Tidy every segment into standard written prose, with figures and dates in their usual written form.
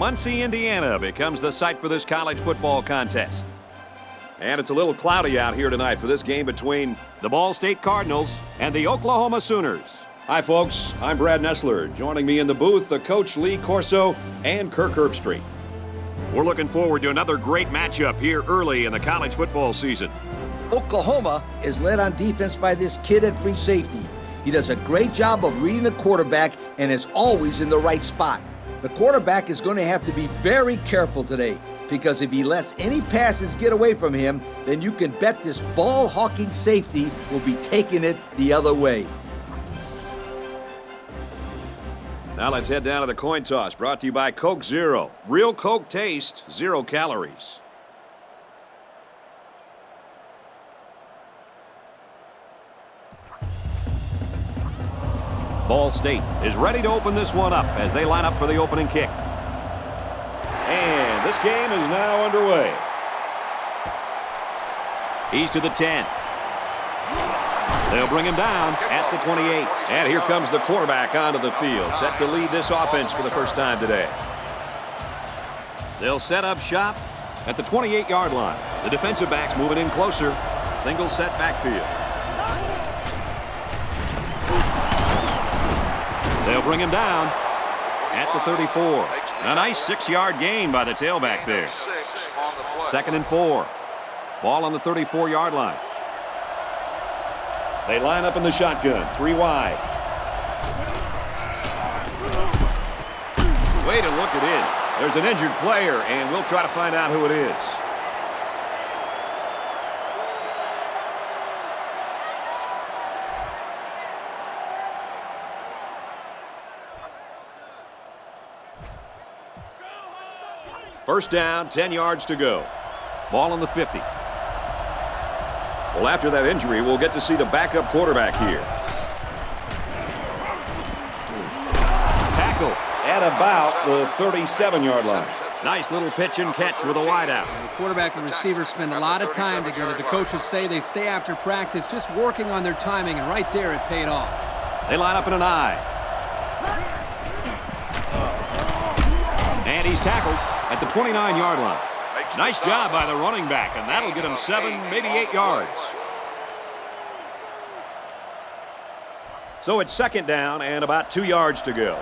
Muncie, Indiana becomes the site for this college football contest. And it's a little cloudy out here tonight for this game between the Ball State Cardinals and the Oklahoma Sooners. Hi, folks. I'm Brad Nessler. Joining me in the booth, the coach Lee Corso and Kirk Herbstreit. We're looking forward to another great matchup here early in the college football season. Oklahoma is led on defense by this kid at free safety. He does a great job of reading the quarterback and is always in the right spot. The quarterback is going to have to be very careful today because if he lets any passes get away from him, then you can bet this ball-hawking safety will be taking it the other way. Now let's head down to the coin toss, brought to you by Coke Zero. Real Coke taste, 0 calories. Ball State is ready to open this one up as they line up for the opening kick. And this game is now underway. He's to the 10. They'll bring him down at the 28. And here comes the quarterback onto the field, set to lead this offense for the first time today. They'll set up shop at the 28-yard line. The defensive backs moving in closer. Single set backfield. They'll bring him down at the 34. A nice 6-yard gain by the tailback there. 2nd and 4. Ball on the 34-yard line. They line up in the shotgun, 3 wide. Way to look it in. There's an injured player, and we'll try to find out who it is. First down, 10 yards to go. Ball on the 50. Well, after that injury, we'll get to see the backup quarterback here. Tackle at about the 37-yard line. Nice little pitch and catch with a wideout. The quarterback and receiver spend a lot of time together. The coaches say they stay after practice just working on their timing, and right there it paid off. They line up in an I. And he's tackled at the 29-yard line. Nice job by the running back, and that'll get him 7, maybe 8 yards. So it's 2nd down and about 2 yards to go.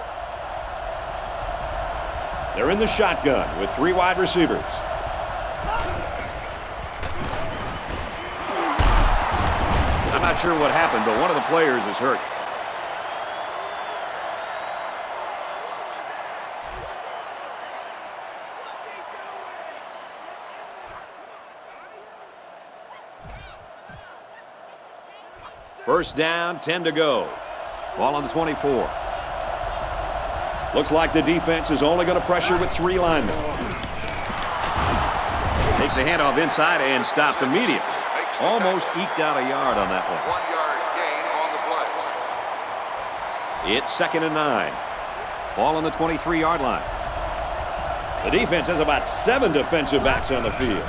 They're in the shotgun with 3 wide receivers. I'm not sure what happened, but one of the players is hurt. First down, 10 to go. Ball on the 24. Looks like the defense is only going to pressure with 3 linemen. Takes the handoff inside and stopped immediately. Almost eked out a yard on that one. 1 yard gain on the play. It's 2nd and 9. Ball on the 23-yard line. The defense has about 7 defensive backs on the field.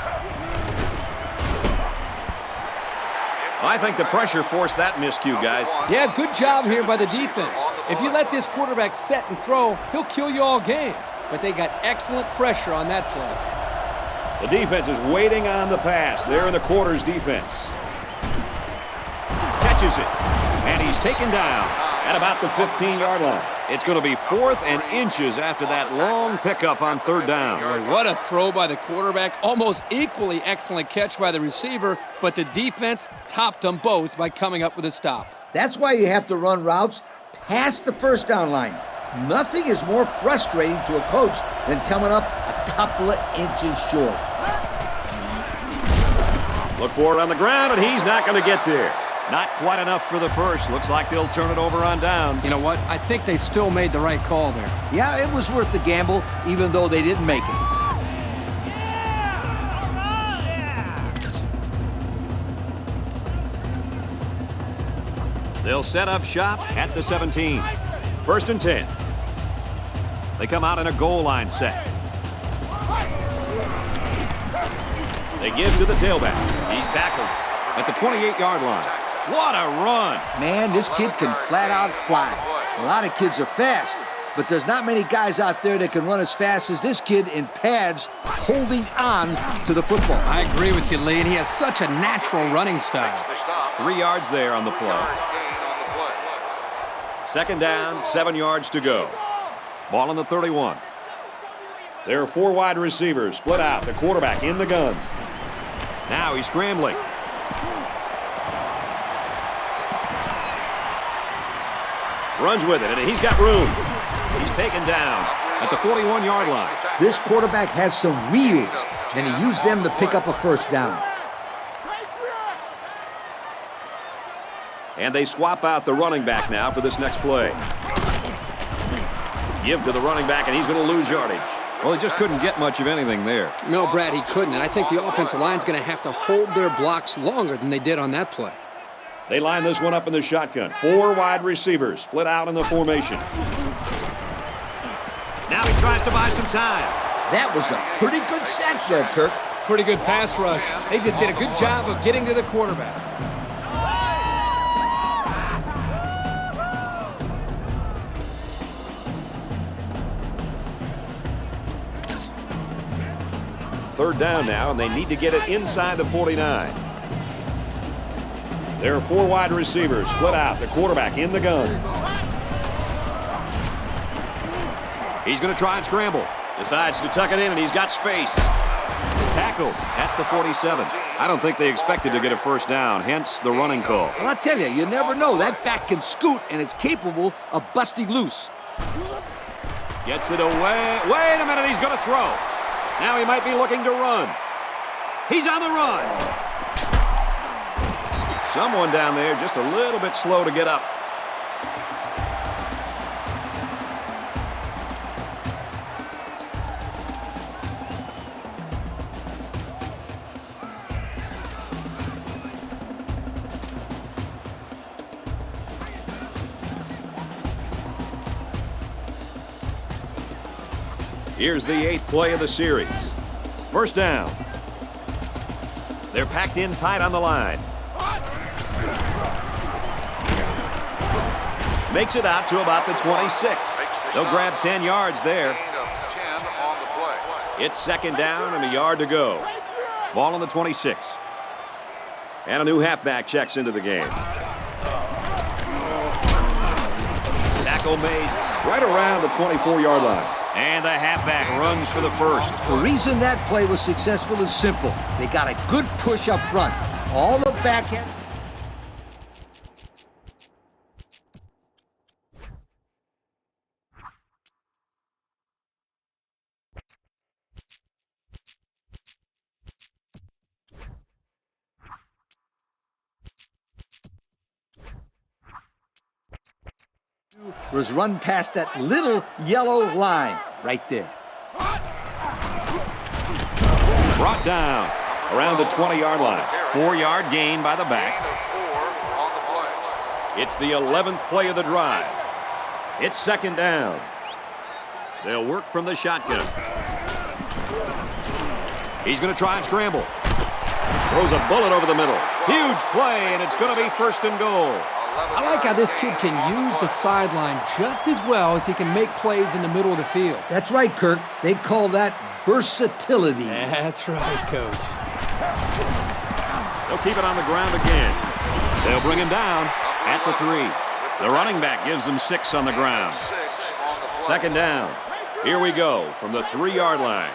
I think the pressure forced that miscue, guys. Yeah, good job here by the defense. If you let this quarterback set and throw, he'll kill you all game. But they got excellent pressure on that play. The defense is waiting on the pass. They're in the quarters defense. Catches it. And he's taken down at about the 15-yard line. It's going to be 4th and inches after that long pickup on 3rd down. Boy, what a throw by the quarterback. Almost equally excellent catch by the receiver, but the defense topped them both by coming up with a stop. That's why you have to run routes past the first down line. Nothing is more frustrating to a coach than coming up a couple of inches short. Look for it on the ground, and he's not going to get there. Not quite enough for the first. Looks like they'll turn it over on downs. You know what? I think they still made the right call there. Yeah, it was worth the gamble, even though they didn't make it. They'll set up shop at the 17. 1st and 10. They come out in a goal line set. They give to the tailback. He's tackled at the 28-yard line. What a run! Man, this kid can flat out fly. A lot of kids are fast, but there's not many guys out there that can run as fast as this kid in pads holding on to the football. I agree with you, Lee, and he has such a natural running style. 3 yards there on the play. Second down, 7 yards to go. Ball on the 31. There are 4 wide receivers split out. The quarterback in the gun. Now he's scrambling. Runs with it, and he's got room. He's taken down at the 41-yard line. This quarterback has some wheels, and he used them to pick up a first down. And they swap out the running back now for this next play. Give to the running back, and he's going to lose yardage. Well, he just couldn't get much of anything there. No, Brad, he couldn't, and I think the offensive line's going to have to hold their blocks longer than they did on that play. They line this one up in the shotgun. 4 wide receivers split out in the formation. Now he tries to buy some time. That was a pretty good sack there, Kirk. Pretty good pass rush. They just did a good job of getting to the quarterback. Third down now, and they need to get it inside the 49. There are 4 wide receivers split out. The quarterback in the gun. He's going to try and scramble. Decides to tuck it in, and he's got space. Tackled at the 47. I don't think they expected to get a first down, hence the running call. Well, I'll tell you, you never know. That back can scoot and is capable of busting loose. Gets it away. Wait a minute, he's going to throw. Now he might be looking to run. He's on the run. Someone down there just a little bit slow to get up. Here's the 8th play of the series. First down. They're packed in tight on the line. Makes it out to about the 26. They'll grab 10 yards there. It's second down and a yard to go. Ball on the 26. And a new halfback checks into the game. Tackle made right around the 24-yard line. And the halfback runs for the first. The reason that play was successful is simple. They got a good push up front. All the back end. Was run past that little yellow line right there. Brought down around the 20-yard line. 4-yard gain by the back. It's the 11th play of the drive. It's second down. They'll work from the shotgun. He's going to try and scramble. Throws a bullet over the middle. Huge play, and it's going to be first and goal. I like how this kid can use the sideline just as well as he can make plays in the middle of the field. That's right, Kirk. They call that versatility. That's right, Coach. They'll keep it on the ground again. They'll bring him down at the 3. The running back gives them 6 on the ground. Second down. Here we go from the 3-yard line.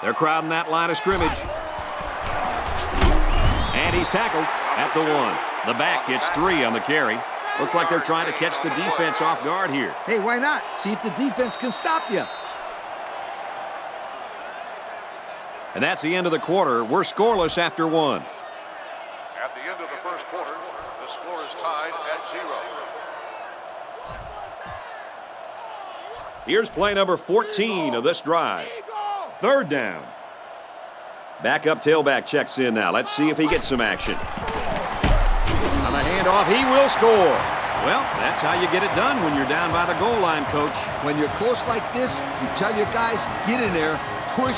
They're crowding that line of scrimmage. And he's tackled at the 1. The back gets 3 on the carry. Looks like they're trying to catch the defense off guard here. Hey, why not? See if the defense can stop you. And that's the end of the quarter. We're scoreless after 1. At the end of the first quarter, the score is tied at 0. Here's play number 14 of this drive. Third down. Backup tailback checks in now. Let's see if he gets some action. On the handoff, he will score. Well, that's how you get it done when you're down by the goal line, Coach. When you're close like this, you tell your guys, get in there, push,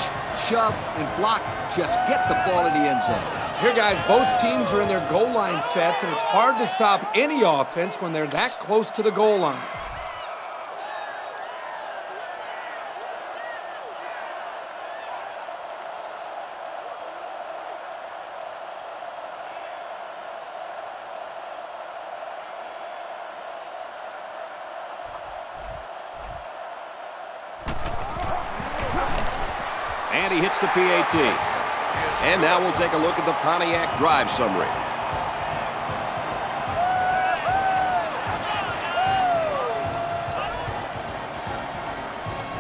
shove, and block. Just get the ball in the end zone. Here, guys, both teams are in their goal line sets, and it's hard to stop any offense when they're that close to the goal line. And he hits the PAT. And now we'll take a look at the Pontiac drive summary.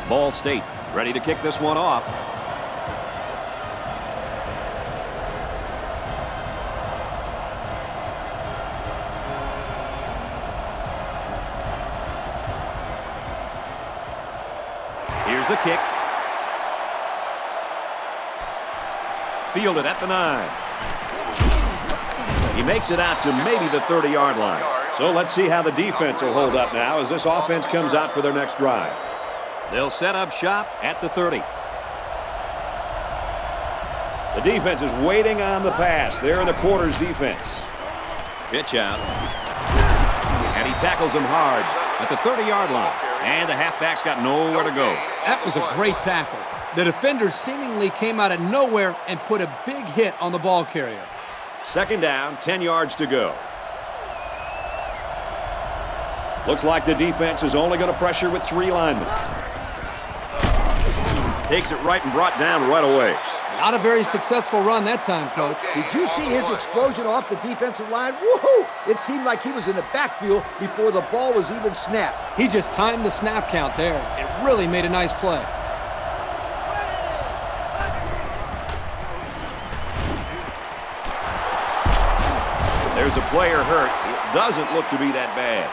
Ball State ready to kick this one off. Here's the kick. Fielded at the 9. He makes it out to maybe the 30-yard line. So let's see how the defense will hold up now as this offense comes out for their next drive. They'll set up shop at the 30. The defense is waiting on the pass. They're in the quarters defense. Pitch out. And he tackles him hard at the 30-yard line. And the halfback's got nowhere to go. That was a great tackle. The defender seemingly came out of nowhere and put a big hit on the ball carrier. Second down, 10 yards to go. Looks like the defense is only going to pressure with 3 linemen. Takes it right and brought down right away. Not a very successful run that time, Coach. Did you see his explosion off the defensive line? Woohoo! It seemed like he was in the backfield before the ball was even snapped. He just timed the snap count there. It really made a nice play. There's a player hurt. It doesn't look to be that bad.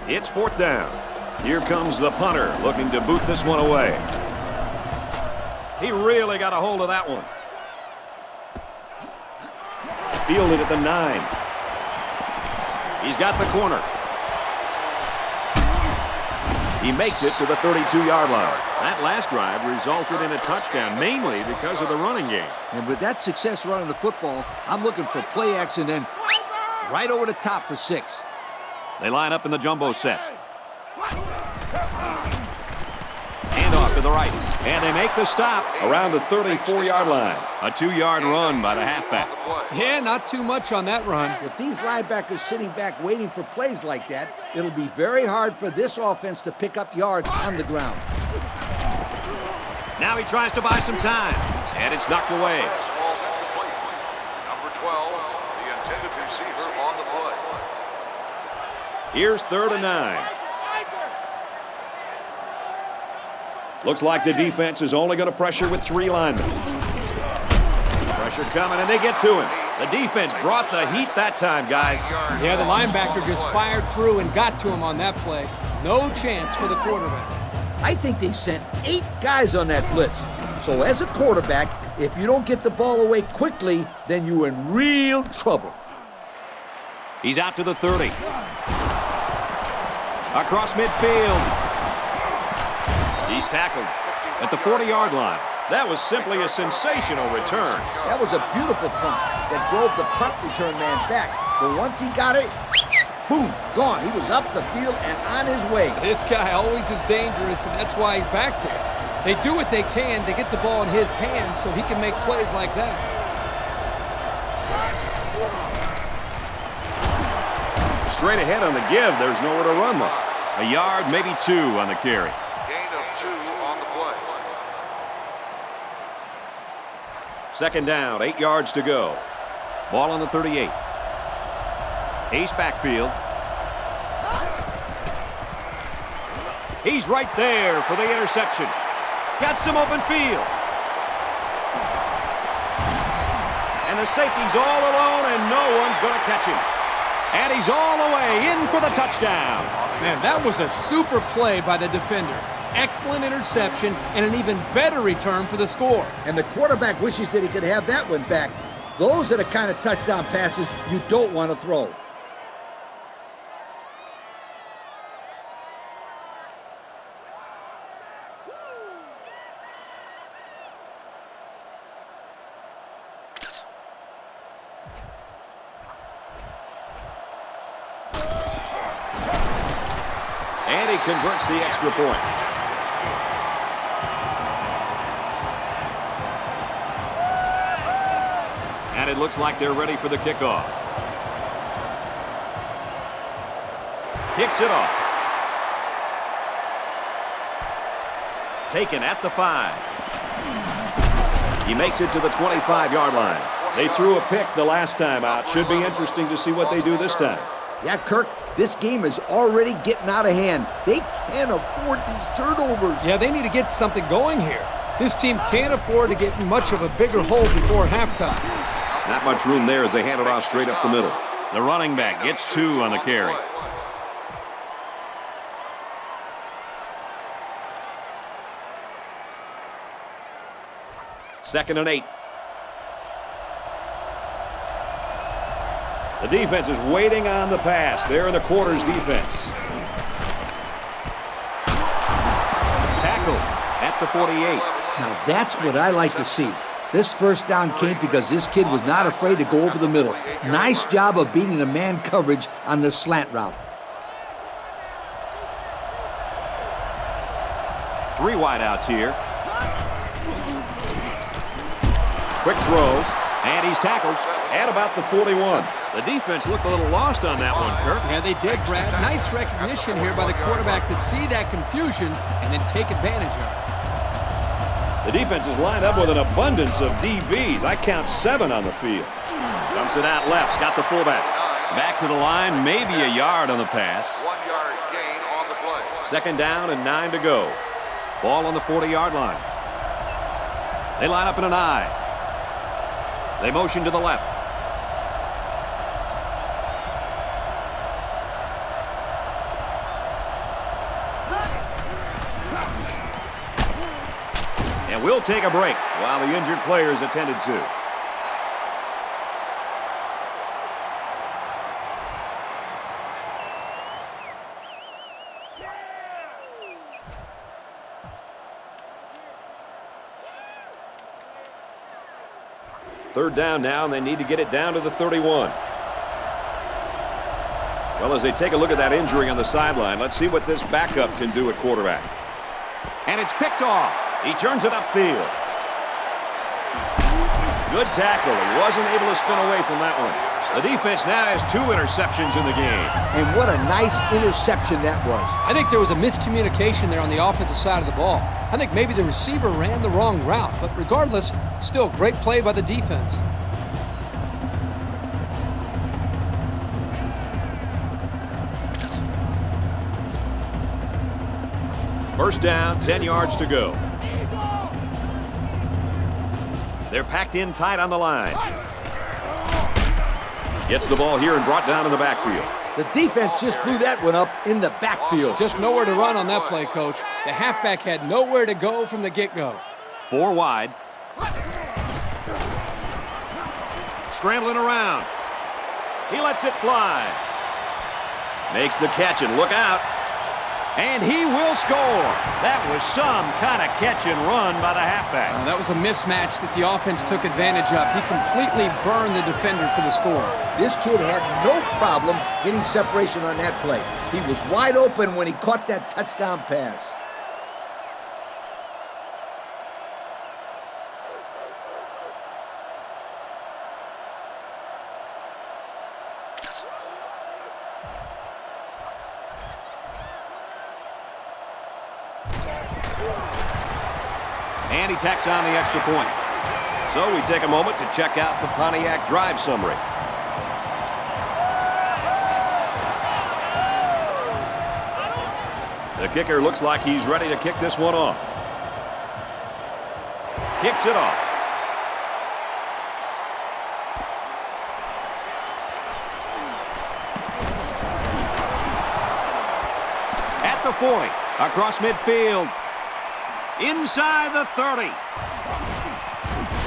It's 4th down. Here comes the punter looking to boot this one away. He really got a hold of that one. Fielded at the 9. He's got the corner. He makes it to the 32-yard line. That last drive resulted in a touchdown, mainly because of the running game. And with that success running the football, I'm looking for play action and right over the top for 6. They line up in the jumbo set. Hand off to the right. And they make the stop around the 34-yard line. A 2-yard run by the halfback. Yeah, not too much on that run. With these linebackers sitting back waiting for plays like that, it'll be very hard for this offense to pick up yards on the ground. Now he tries to buy some time. And it's knocked away. Number 12, the intended receiver on the play. Here's 3rd and 9. Looks like the defense is only going to pressure with 3 linemen. Pressure coming, and they get to him. The defense brought the heat that time, guys. Yeah, the linebacker just fired through and got to him on that play. No chance for the quarterback. I think they sent 8 guys on that blitz. So as a quarterback, if you don't get the ball away quickly, then you're in real trouble. He's out to the 30. Across midfield. He's tackled at the 40-yard line. That was simply a sensational return. That was a beautiful punt that drove the punt return man back. But once he got it, boom, gone. He was up the field and on his way. This guy always is dangerous, and that's why he's back there. They do what they can to get the ball in his hands so he can make plays like that. Straight ahead on the give. There's nowhere to run though. A yard, maybe 2 on the carry. Gain of 2 on the play. 2nd down, 8 yards to go. Ball on the 38. Ace backfield. He's right there for the interception. Got some open field. And the safety's all alone, and no one's going to catch him. And he's all the way in for the touchdown. Man, that was a super play by the defender. Excellent interception and an even better return for the score. And the quarterback wishes that he could have that one back. Those are the kind of touchdown passes you don't want to throw. And he converts the extra point. And it looks like they're ready for the kickoff. Kicks it off. Taken at the 5. He makes it to the 25-yard line. They threw a pick the last time out. Should be interesting to see what they do this time. Yeah, Kirk, this game is already getting out of hand. They can't afford these turnovers. Yeah, they need to get something going here. This team can't afford to get much of a bigger hole before halftime. Not much room there as they hand it off straight up the middle. The running back gets 2 on the carry. Second and 8. The defense is waiting on the pass. They're in the quarters defense. Tackled at the 48. Now that's what I like to see. This first down came because this kid was not afraid to go over the middle. Nice job of beating the man coverage on the slant route. 3 wideouts here. Quick throw, and he's tackled at about the 41. The defense looked a little lost on that one, Kirk. Yeah, they did, Brad. Nice recognition here by the quarterback to see that confusion and then take advantage of it. The defense is lined up with an abundance of DBs. I count 7 on the field. Dumps it out left. Got the fullback. Back to the line, maybe a yard on the pass. 1-yard gain on the play. Second down and 9 to go. Ball on the 40-yard line. They line up in an I. They motion to the left. And we'll take a break while the injured player is attended to. Third down now, and they need to get it down to the 31. Well, as they take a look at that injury on the sideline, let's see what this backup can do at quarterback. And it's picked off. He turns it upfield. Good tackle. He wasn't able to spin away from that one. The defense now has 2 interceptions in the game. And what a nice interception that was. I think there was a miscommunication there on the offensive side of the ball. I think maybe the receiver ran the wrong route, but regardless, still great play by the defense. First down, 10 yards to go. They're packed in tight on the line. Gets the ball here and brought down in the backfield. The defense just blew that one up in the backfield. Just nowhere to run on that play, Coach. The halfback had nowhere to go from the get-go. 4 wide. Scrambling around. He lets it fly. Makes the catch and look out. And he will score. That was some kind of catch and run by the halfback. That was a mismatch that the offense took advantage of. He completely burned the defender for the score. This kid had no problem getting separation on that play. He was wide open when he caught that touchdown pass. And he tacks on the extra point. So we take a moment to check out the Pontiac drive summary. The kicker looks like he's ready to kick this one off. Kicks it off. At the 40, across midfield. Inside the 30.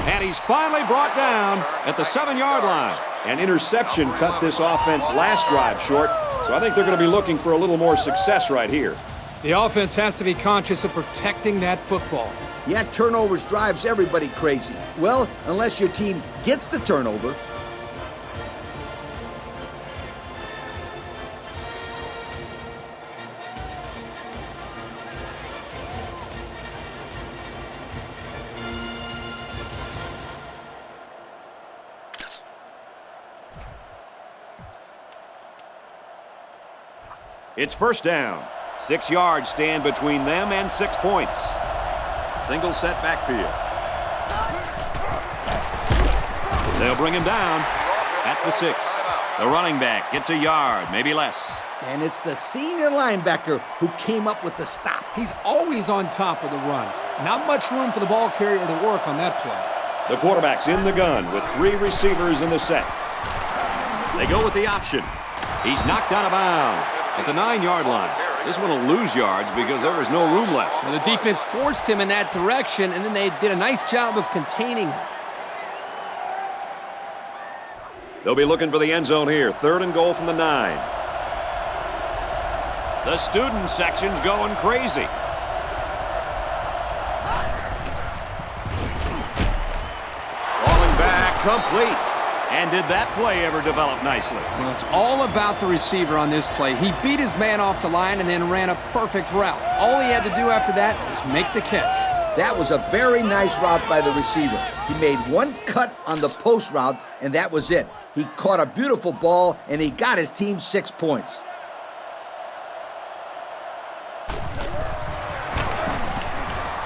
And he's finally brought down at the 7-yard line. An interception cut this offense last drive short, so I think they're going to be looking for a little more success right here. The offense has to be conscious of protecting that football. Yeah, turnovers drives everybody crazy. Well, unless your team gets the turnover. It's first down. 6 yards stand between them and 6 points. Single set backfield. They'll bring him down at the 6. The running back gets a yard, maybe less. And it's the senior linebacker who came up with the stop. He's always on top of the run. Not much room for the ball carrier to work on that play. The quarterback's in the gun with 3 receivers in the set. They go with the option. He's knocked out of bounds at the 9-yard line. This one will lose yards because there was no room left. Well, the defense forced him in that direction, and then they did a nice job of containing him. They'll be looking for the end zone here. 3rd and goal from the 9. The student section's going crazy. Falling back, complete. And did that play ever develop nicely? Well, it's all about the receiver on this play. He beat his man off the line and then ran a perfect route. All he had to do after that was make the catch. That was a very nice route by the receiver. He made one cut on the post route, and that was it. He caught a beautiful ball, and he got his team 6 points.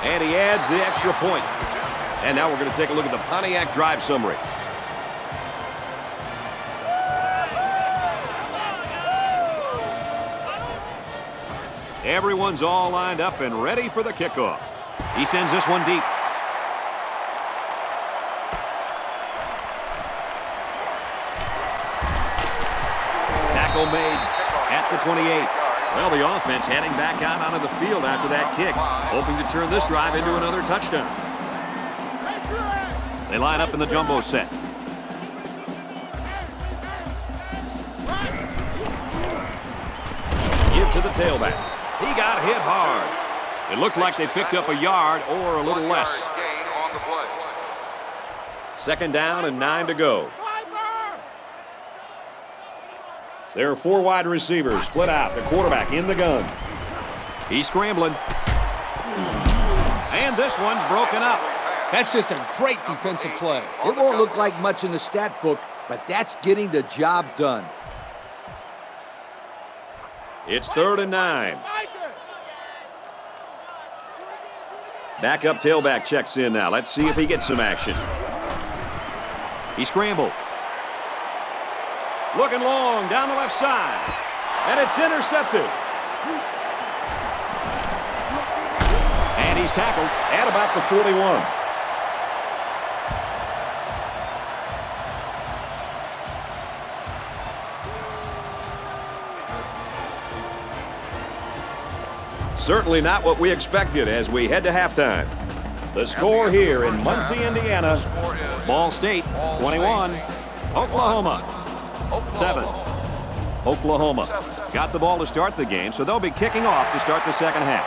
And he adds the extra point. And now we're going to take a look at the Pontiac drive summary. Everyone's all lined up and ready for the kickoff. He sends this one deep. Tackle made at the 28. Well, the offense heading back out onto the field after that kick, hoping to turn this drive into another touchdown. They line up in the jumbo set. Give to the tailback. He got hit hard. It looks like they picked up a yard or a little less. 2nd down and 9 to go. There are 4 wide receivers split out. The quarterback in the gun. He's scrambling. And this one's broken up. That's just a great defensive play. It won't look like much in the stat book, but that's getting the job done. It's 3rd and 9. Backup tailback checks in now. Let's see if he gets some action. He scrambled. Looking long down the left side. And it's intercepted. And he's tackled at about the 41. Certainly not what we expected as we head to halftime. The score here in Muncie, Indiana, Ball State 21, Oklahoma 7. Oklahoma got the ball to start the game, so they'll be kicking off to start the second half.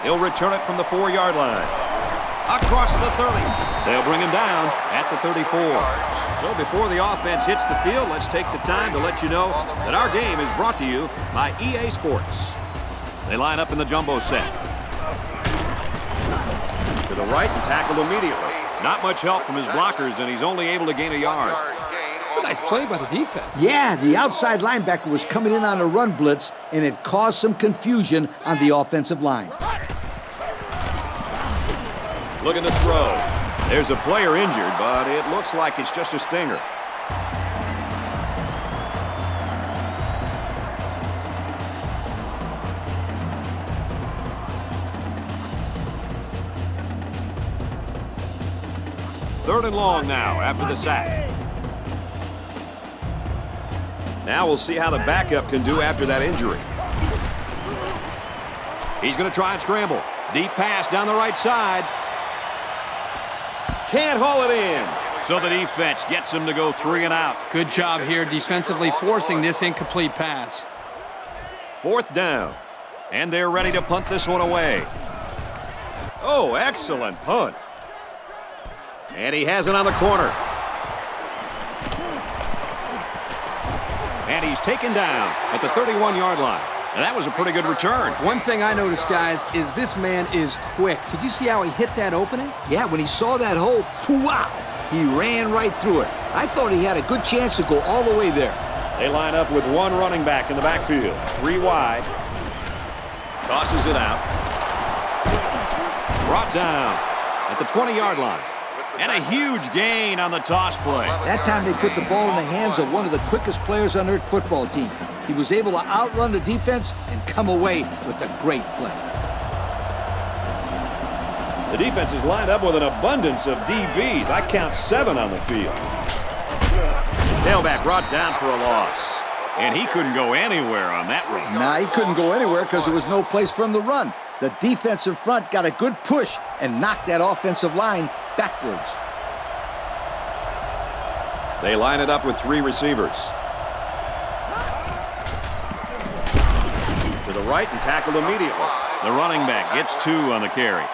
He'll return it from the 4-yard line. Across the 30. They'll bring him down at the 34. So before the offense hits the field, let's take the time to let you know that our game is brought to you by EA Sports. They line up in the jumbo set. To the right and tackled immediately. Not much help from his blockers, and he's only able to gain a yard. It's a nice play by the defense. Yeah, the outside linebacker was coming in on a run blitz, and it caused some confusion on the offensive line. Looking to throw. There's a player injured, but it looks like it's just a stinger. Third and long now after the sack. Now we'll see how the backup can do after that injury. He's going to try and scramble. Deep pass down the right side. Can't haul it in. So the defense gets him to go 3 and out. Good job here defensively forcing this incomplete pass. 4th down. And they're ready to punt this one away. Oh, excellent punt. And he has it on the corner. And he's taken down at the 31-yard line. And that was a pretty good return. One thing I noticed, guys, is this man is quick. Did you see how he hit that opening? Yeah, when he saw that hole, wow, he ran right through it. I thought he had a good chance to go all the way there. They line up with one running back in the backfield. 3 wide. Tosses it out. Brought down at the 20-yard line. And a huge gain on the toss play. That time they put the ball in the hands of one of the quickest players on their football team. He was able to outrun the defense and come away with a great play. The defense is lined up with an abundance of DBs. I count 7 on the field. Tailback brought down for a loss. And he couldn't go anywhere on that run. Nah, he couldn't go anywhere because there was no place for him to run. The defensive front got a good push and knocked that offensive line backwards. They line it up with 3 receivers. To the right and tackled immediately. The running back gets 2 on the carry.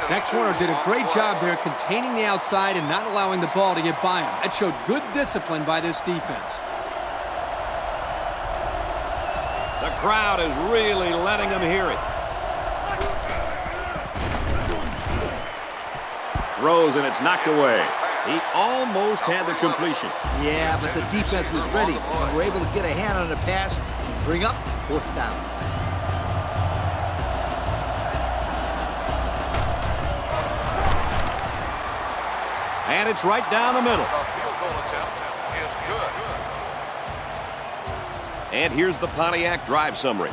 That corner did a great job there containing the outside and not allowing the ball to get by him. That showed good discipline by this defense. The crowd is really letting them hear it. Throws and it's knocked away. He almost had the completion. Yeah, but the defense was ready and were able to get a hand on the pass and bring up 4th down. And it's right down the middle. The field goal attempt is good. And here's the Pontiac drive summary.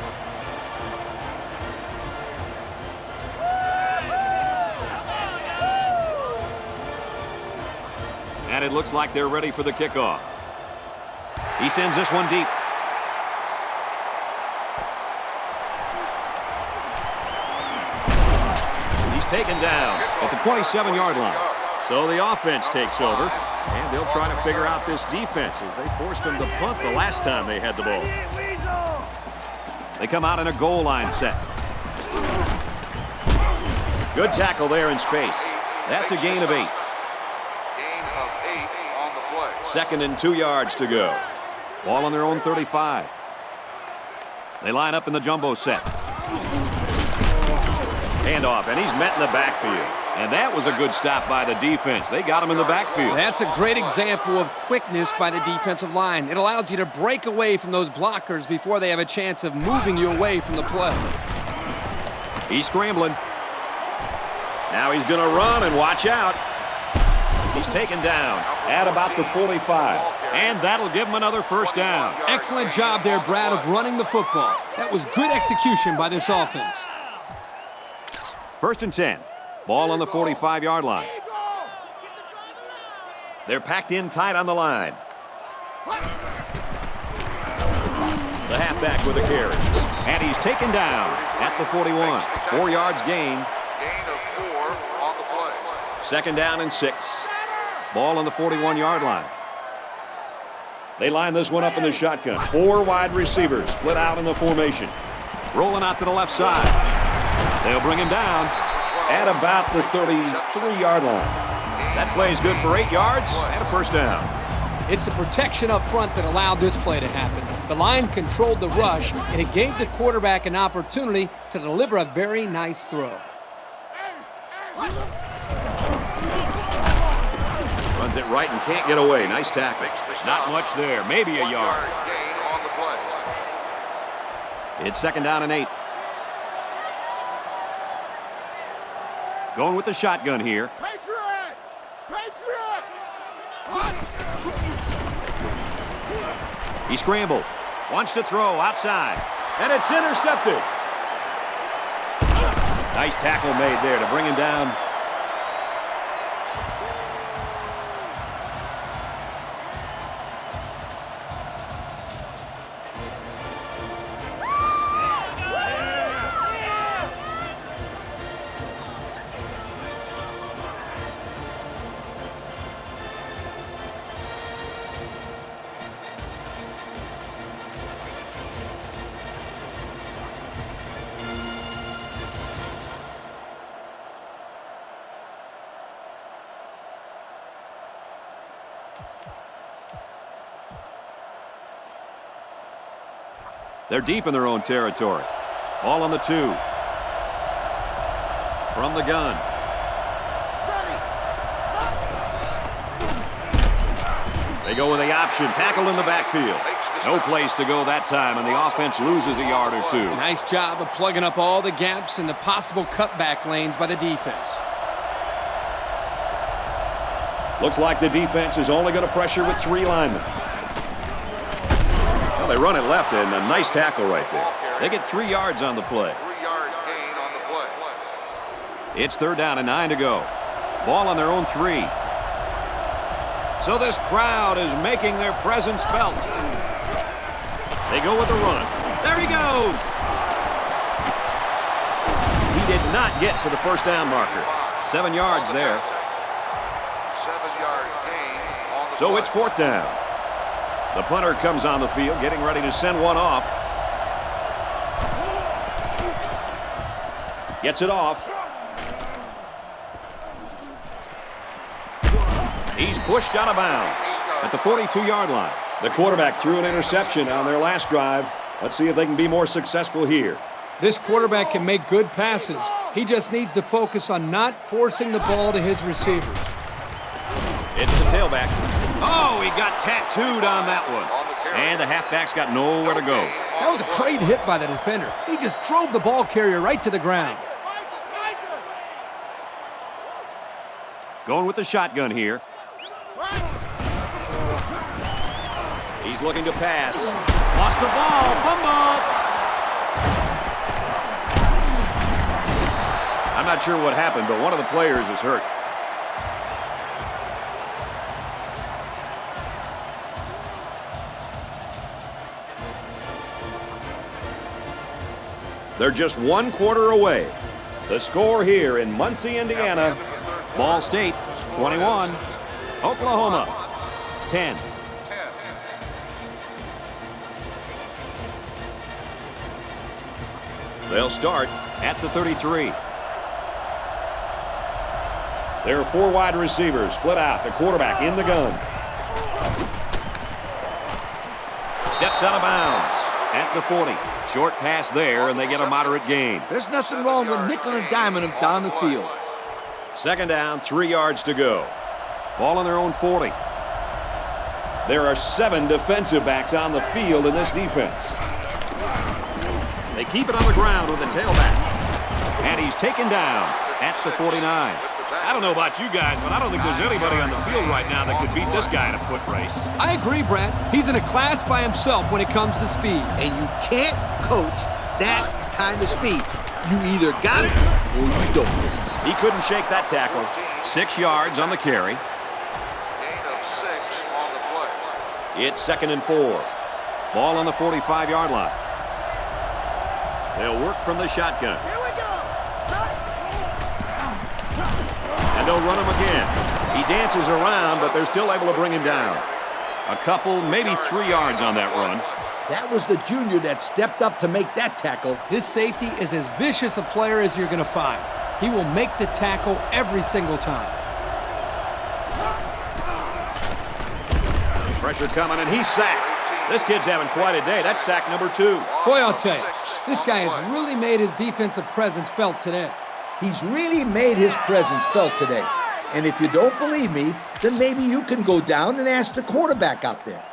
And it looks like they're ready for the kickoff. He sends this one deep. He's taken down at the 27-yard line. So the offense takes over, and they'll try to figure out this defense as they forced them to punt the last time they had the ball. They come out in a goal line set. Good tackle there in space. That's a gain of 8. Gain of 8 on the play. 2nd and 2 yards to go. Ball on their own 35. They line up in the jumbo set. Handoff, and he's met in the backfield. And that was a good stop by the defense. They got him in the backfield. That's a great example of quickness by the defensive line. It allows you to break away from those blockers before they have a chance of moving you away from the play. He's scrambling. Now he's going to run and watch out. He's taken down at about the 45. And that'll give him another 1st down. Excellent job there, Brad, of running the football. That was good execution by this offense. 1st and 10. Ball on the 45-yard line. They're packed in tight on the line. The halfback with a carry. And he's taken down at the 41. 4 yards gain. Gain of 4 on the play. 2nd down and 6. Ball on the 41-yard line. They line this one up in the shotgun. 4 wide receivers split out in the formation. Rolling out to the left side. They'll bring him down at about the 33-yard line. That play is good for 8 yards and a 1st down. It's the protection up front that allowed this play to happen. The line controlled the rush, and it gave the quarterback an opportunity to deliver a very nice throw. Runs it right and can't get away. Nice tackle. Not much there. Maybe a yard. Gain on the play. It's 2nd down and 8. Going with the shotgun here. Patriot! Patriot! He scrambled. Wants to throw outside. And it's intercepted. Nice tackle made there to bring him down. They're deep in their own territory. Ball on the 2. From the gun. They go with the option. Tackled in the backfield. No place to go that time, and the offense loses a yard or two. Nice job of plugging up all the gaps and the possible cutback lanes by the defense. Looks like the defense is only going to pressure with 3 linemen. Well, they run it left, and a nice tackle right there. They get 3 yards on the play. 3-yard gain on the play. It's 3rd down and 9 to go. Ball on their own 3. So this crowd is making their presence felt. They go with the run. There he goes. He did not get to the 1st down marker. 7 yards there. 7-yard gain on the So play. it's 4th down. The punter comes on the field, getting ready to send one off. Gets it off. He's pushed out of bounds at the 42-yard line. The quarterback threw an interception on their last drive. Let's see if they can be more successful here. This quarterback can make good passes. He just needs to focus on not forcing the ball to his receivers. It's the tailback. Oh, he got tattooed on that one. And the halfback's got nowhere to go. That was a great hit by the defender. He just drove the ball carrier right to the ground. Going with the shotgun here. He's looking to pass. Lost the ball. Fumble. I'm not sure what happened, but one of the players is hurt. They're just 1 quarter away. The score here in Muncie, Indiana. Ball State, 21. Oklahoma, 10. They'll start at the 33. There are 4 wide receivers split out. The quarterback in the gun. Steps out of bounds at the 40. Short pass there, and they get a moderate gain. There's nothing wrong with nickel and diming him down the field. 2nd down, 3 yards to go. Ball on their own 40. There are 7 defensive backs on the field in this defense. They keep it on the ground with the tailback. And he's taken down at the 49. I don't know about you guys, but I don't think there's anybody on the field right now that could beat this guy in a foot race. I agree, Brad. He's in a class by himself when it comes to speed. And you can't coach that kind of speed. You either got it or you don't. He couldn't shake that tackle. 6 yards on the carry. Gain of 6 on the play. It's 2nd and 4. Ball on the 45-yard line. They'll work from the shotgun. Here we go. And they'll run him again. He dances around, but they're still able to bring him down. A couple, maybe 3 yards on that run. That was the junior that stepped up to make that tackle. This safety is as vicious a player as you're going to find. He will make the tackle every single time. Pressure coming, and he's sacked. This kid's having quite a day. That's sack number 2. Boy, I'll tell you, this guy has really made his defensive presence felt today. He's really made his presence felt today. And if you don't believe me, then maybe you can go down and ask the quarterback out there.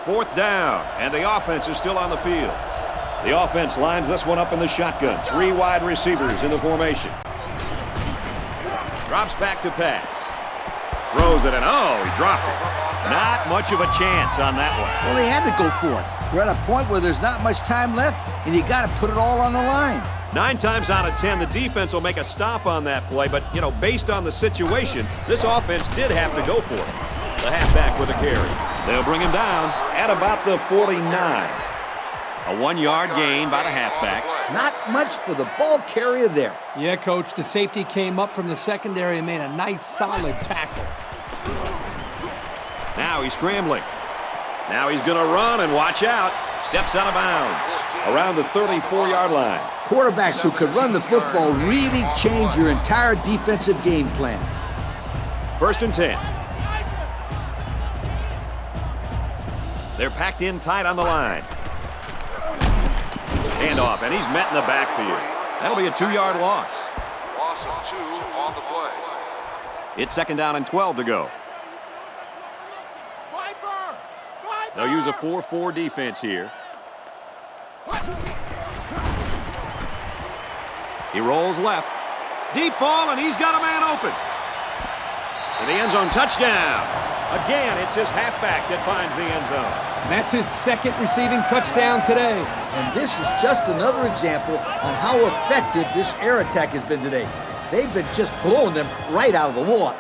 4th down, and the offense is still on the field. The offense lines this one up in the shotgun. 3 wide receivers in the formation. Drops back to pass. Throws it, and oh, he dropped it. Not much of a chance on that one. Well, he had to go for it. We're at a point where there's not much time left, and you got to put it all on the line. 9 times out of 10, the defense will make a stop on that play, but, you know, based on the situation, this offense did have to go for it. The halfback with a carry. They'll bring him down at about the 49. A 1-yard gain by the halfback. Not much for the ball carrier there. Yeah, Coach, the safety came up from the secondary and made a nice, solid tackle. Now he's scrambling. Now he's going to run, and watch out. Steps out of bounds around the 34-yard line. Quarterbacks who could run the football really change your entire defensive game plan. 1st and 10. They're packed in tight on the line. Handoff, and he's met in the backfield. That'll be a 2-yard loss. Loss of 2 on the play. It's 2nd down and 12 to go. They'll use a 4-4 defense here. He rolls left. Deep ball, and he's got a man open. To the end zone, touchdown. Again, it's his halfback that finds the end zone. And that's his second receiving touchdown today. And this is just another example on how effective this air attack has been today. They've been just blowing them right out of the water.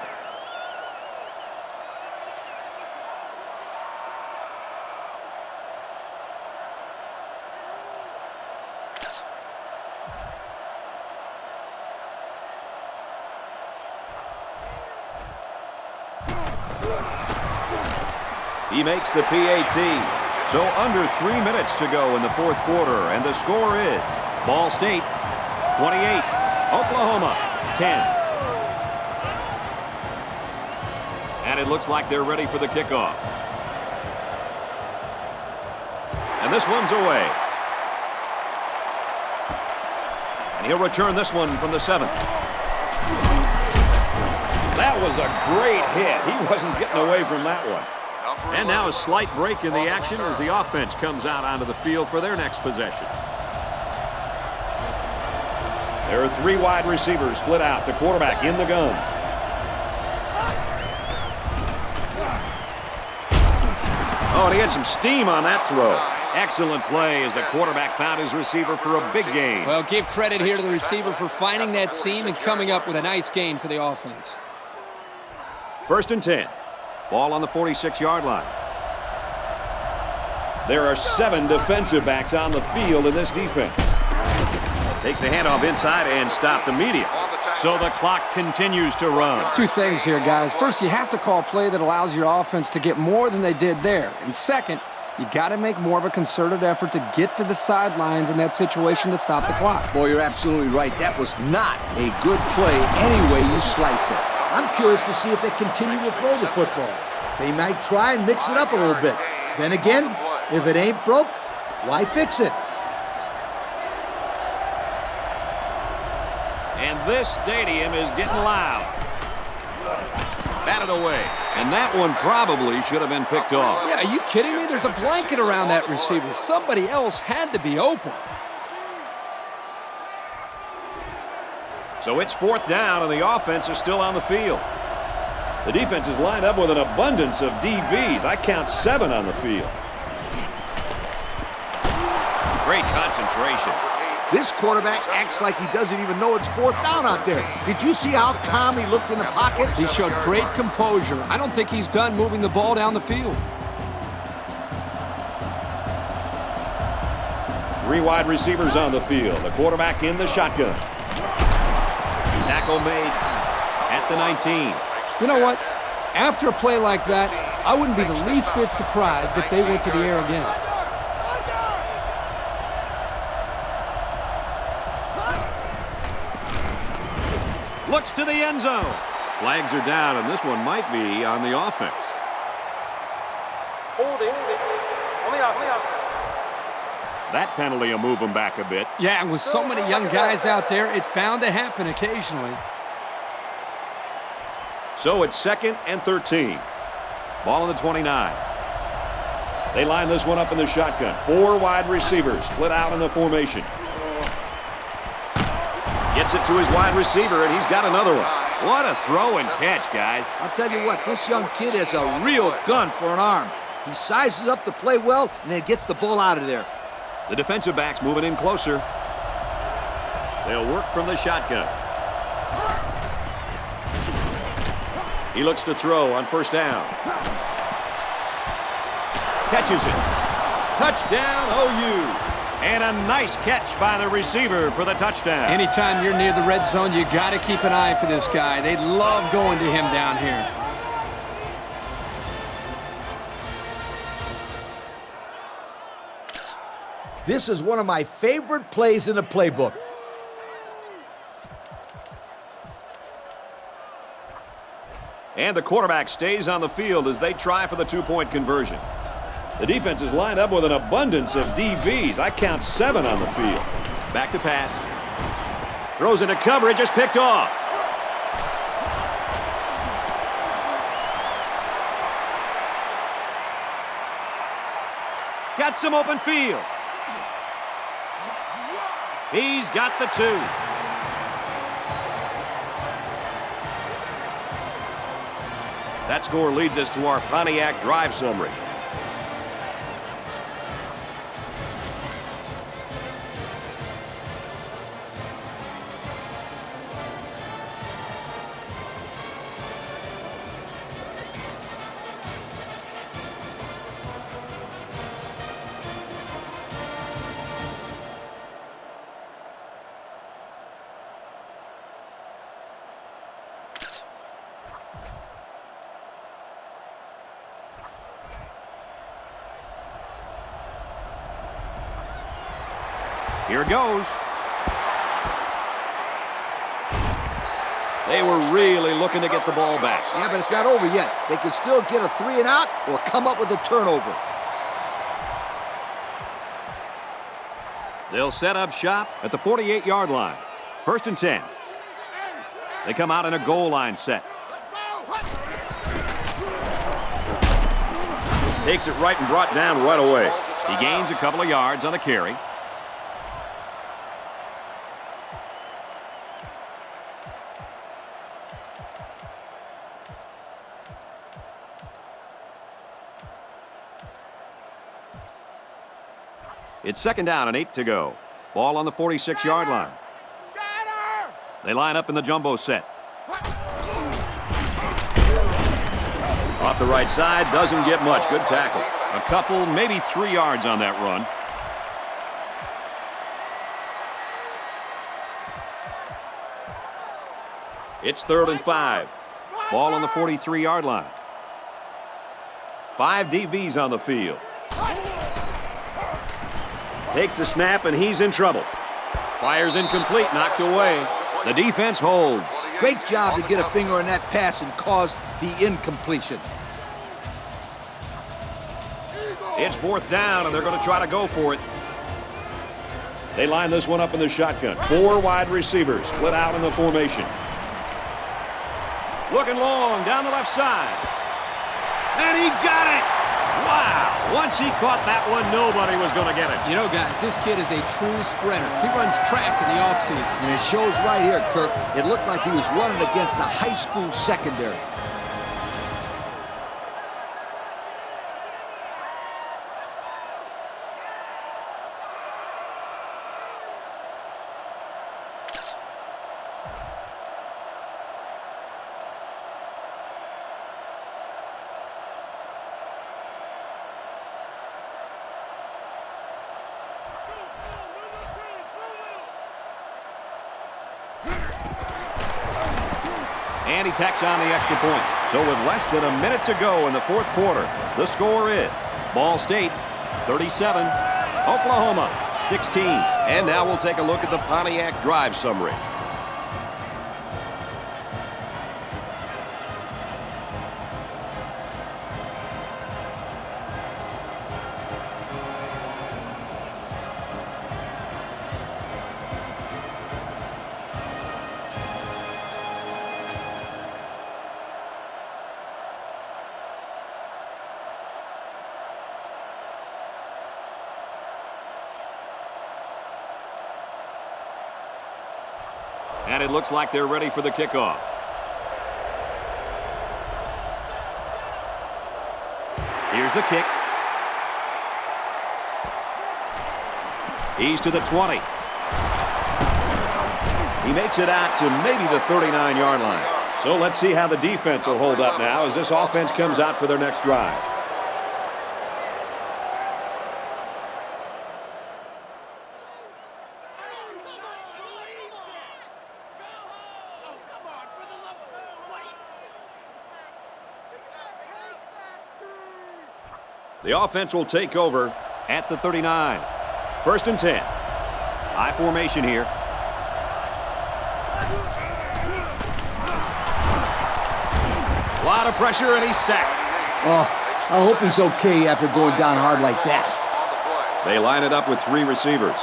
He makes the PAT. So under 3 minutes to go in the fourth quarter, and the score is Ball State 28, Oklahoma 10. And it looks like they're ready for the kickoff. And this one's away. And he'll return this one from the 7th. That was a great hit. He wasn't getting away from that one. And now a slight break in the action as the offense comes out onto the field for their next possession. There are 3 wide receivers split out. The quarterback in the gun. Oh, and he had some steam on that throw. Excellent play as the quarterback found his receiver for a big gain. Well, give credit here to the receiver for finding that seam and coming up with a nice gain for the offense. 1st and 10. Ball on the 46-yard line. There are 7 defensive backs on the field in this defense. Takes the handoff inside and stopped immediately. So the clock continues to run. 2 things here, guys. First, you have to call a play that allows your offense to get more than they did there. And second, you got to make more of a concerted effort to get to the sidelines in that situation to stop the clock. Boy, you're absolutely right. That was not a good play any way you slice it. I'm curious to see if they continue to throw the football. They might try and mix it up a little bit. Then again, if it ain't broke, why fix it? And this stadium is getting loud. Batted away. And that one probably should have been picked off. Yeah, are you kidding me? There's a blanket around that receiver. Somebody else had to be open. So it's 4th down, and the offense is still on the field. The defense is lined up with an abundance of DBs. I count 7 on the field. Great concentration. This quarterback acts like he doesn't even know it's 4th down out there. Did you see how calm he looked in the pocket? He showed great composure. I don't think he's done moving the ball down the field. 3 wide receivers on the field. The quarterback in the shotgun. Tackle made at the 19. You know what? After a play like that, I wouldn't be the least bit surprised if they went to the air again. Looks to the end zone. Flags are down, and this one might be on the offense. Holding on the offense. That penalty will move them back a bit. Yeah, with so many young guys out there, it's bound to happen occasionally. So it's 2nd and 13. Ball on the 29. They line this one up in the shotgun. 4 wide receivers split out in the formation. Gets it to his wide receiver, and he's got another one. What a throw and catch, guys. I'll tell you what, this young kid has a real gun for an arm. He sizes up the play well and then gets the ball out of there. The defensive backs moving in closer. They'll work from the shotgun. He looks to throw on 1st down. Catches it. Touchdown, OU. And a nice catch by the receiver for the touchdown. Anytime you're near the red zone, you got to keep an eye for this guy. They love going to him down here. This is one of my favorite plays in the playbook. And the quarterback stays on the field as they try for the 2-point conversion. The defense is lined up with an abundance of DBs. I count 7 on the field. Back to pass. Throws into coverage, just picked off. got some open field. He's got the 2. That score leads us to our Pontiac drive summary. Here it goes. They were really looking to get the ball back. Yeah, but it's not over yet. They can still get a 3 and out or come up with a turnover. They'll set up shop at the 48-yard line. 1st and 10. They come out in a goal line set. Takes it right and brought down right away. He gains a couple of yards on the carry. It's 2nd down and 8 to go. Ball on the 46-yard line. They line up in the jumbo set. Off the right side, doesn't get much. Good tackle. A couple, maybe 3 yards on that run. It's 3rd and 5. Ball on the 43-yard line. 5 DBs on the field. Takes the snap, and he's in trouble. Fires incomplete, knocked away. The defense holds. Great job to get a finger on that pass and cause the incompletion. It's 4th down, and they're going to try to go for it. They line this one up in the shotgun. 4 wide receivers split out in the formation. Looking long down the left side. And he got it! Wow! Once he caught that one, nobody was going to get it. You know, guys, this kid is a true sprinter. He runs track in the offseason. And it shows right here, Kirk. It looked like he was running against the high school secondary. And he tacks on the extra point. So with less than a minute to go in the 4th quarter, the score is Ball State 37, Oklahoma 16. And now we'll take a look at the Pontiac drive summary. And it looks like they're ready for the kickoff. Here's the kick. He's to the 20. He makes it out to maybe the 39-yard line. So let's see how the defense will hold up now as this offense comes out for their next drive. The offense will take over at the 39. 1st and 10. High formation here. A lot of pressure, and he's sacked. Oh, I hope he's okay after going down hard like that. They line it up with 3 receivers.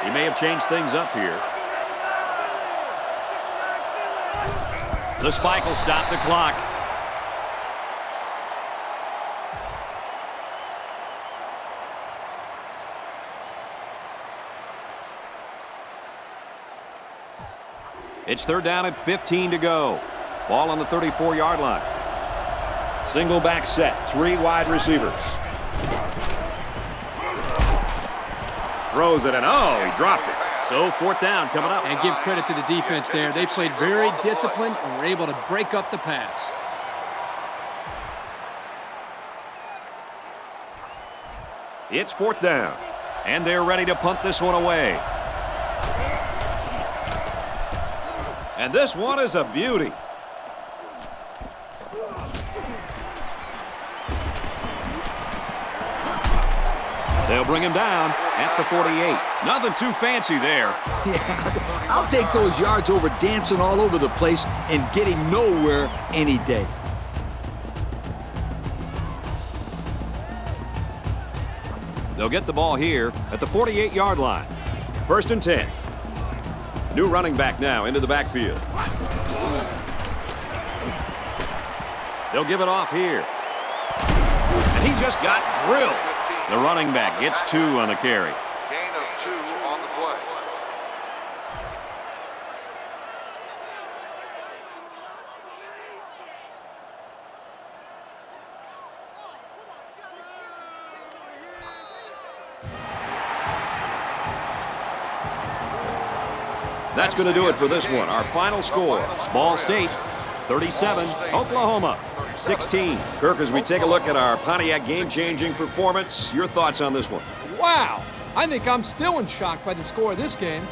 He may have changed things up here. The spike will stop the clock. It's third down and 15 to go. Ball on the 34-yard line. Single back set, 3 wide receivers. Throws it, and oh, he dropped it. So fourth down coming up. And give credit to the defense there. They played very disciplined and were able to break up the pass. It's fourth down, and they're ready to punt this one away. And this one is a beauty. They'll bring him down at the 48. Nothing too fancy there. Yeah, I'll take those yards over dancing all over the place and getting nowhere any day. They'll get the ball here at the 48-yard line. First and 10. New running back now into the backfield. They'll give it off here. And he just got drilled. The running back gets 2 on the carry. Gain of 2 on the play. That's going to do it for this one. Our final score, Ball State 37, Oklahoma 16. Kirk, as we take a look at our Pontiac game-changing performance, your thoughts on this one? Wow! I think I'm still in shock by the score of this game.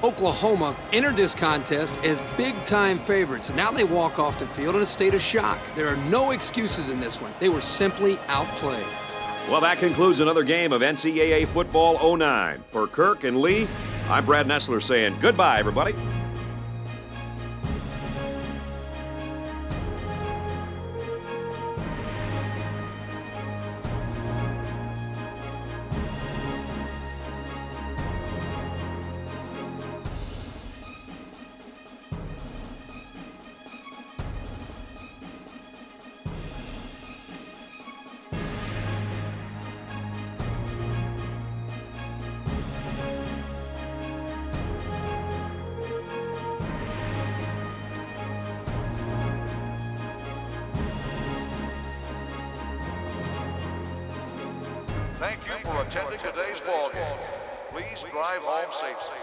Oklahoma entered this contest as big-time favorites, and now they walk off the field in a state of shock. There are no excuses in this one. They were simply outplayed. Well, that concludes another game of NCAA Football 09. For Kirk and Lee, I'm Brad Nessler saying goodbye, everybody. Thank you for attending today's ball game. Please drive home safely.